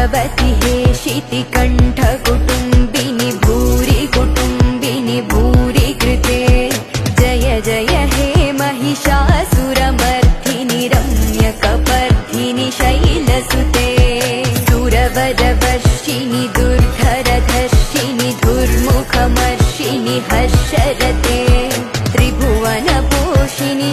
भगवति हेशितिकण्ठकुटुम्बिनि भूरि कुटुम्बिनि भूरि कृते जय जय हे महिषासुरमर्दिनि रम्यकपर्दिनि शैलसुते सुरवरवर्षिणि दुर्धरधर्षिणि धुर्मुखमर्षिणि हर्षरते त्रिभुवनपोषिणि